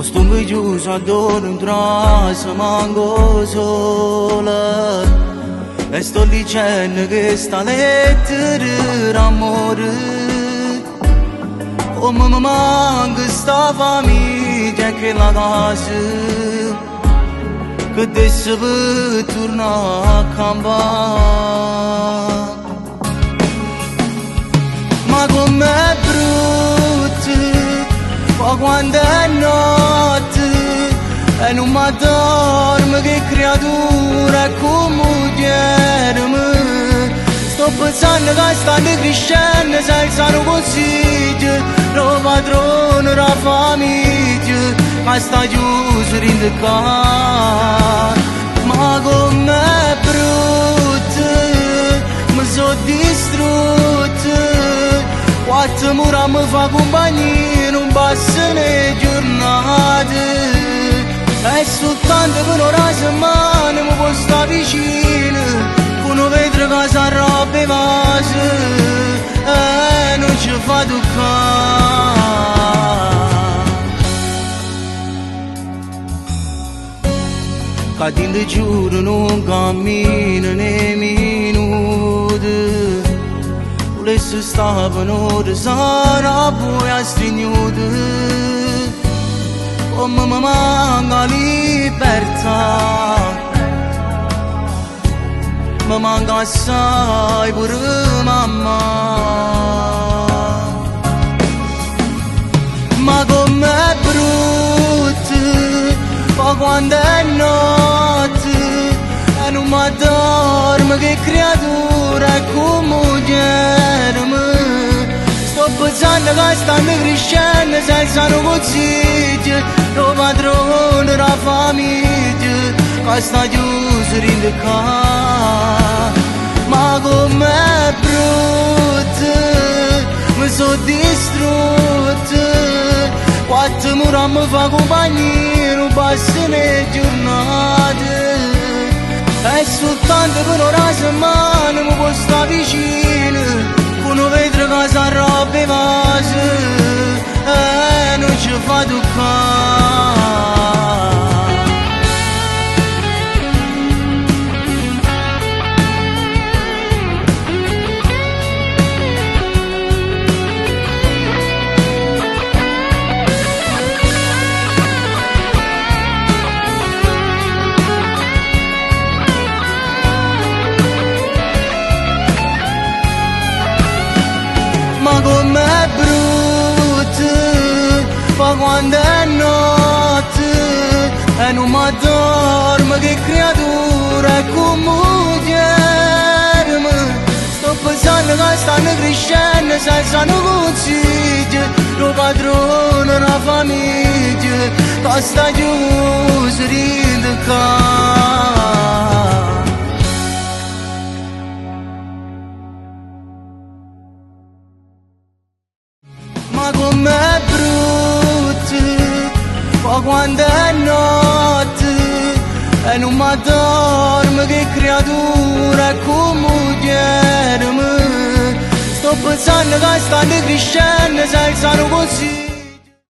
sto chiuso addono in trasa, manco sola. E sto dicendo che sta lettera d'amore, come mi manca sta famiglia che la casa, che adesso per tornare a campare. Ma com'è brutto, ma quando è notte e non mi dormo, che creatura è come chiedermi. Sto pensando che stanno crescendo senza un consiglio, lo padrone della famiglia che sta chiuso in casa. Ma com'è brutto, mi sono distrutto, quattro mura mi fa compagnia, non passano le giornate. E soltanto per una settimana mi può stare vicino, uno vedere che si arroba e vase, e non ci fa toccare. Che ti giuro non cammino né minuti, volessi stare per un'ora, sarà poi a stringere. Come mi manca libertà, mi manca assai pure mamma. Ma com'è brutto, ma quando è notte e non mi dormo, che creatura è come chiedermi. Sto pensando che stanno crescendo senza un consiglio, lo padrone della famiglia che sta chiuso in casa. Ma com'è brutto, mi sono distrutto, quattro mura mi fa compagnia, non passano le giornate. E soltanto per una settimana mi può stare vicino, uno vedere che si arroba e vase, e non ci fa toccare. Ma com'è brutto, ma quando è notte e non mi dormo, che creatura è come chiedermi. Sto pensando che stanno crescendo senza un consiglio, lo padrone della famiglia che sta chiuso in casa. Ma com'è brutto, ma quando è notte e non mi dormo, che creatura è come chiedermi. Sto pensando che stanno crescendo senza un consiglio.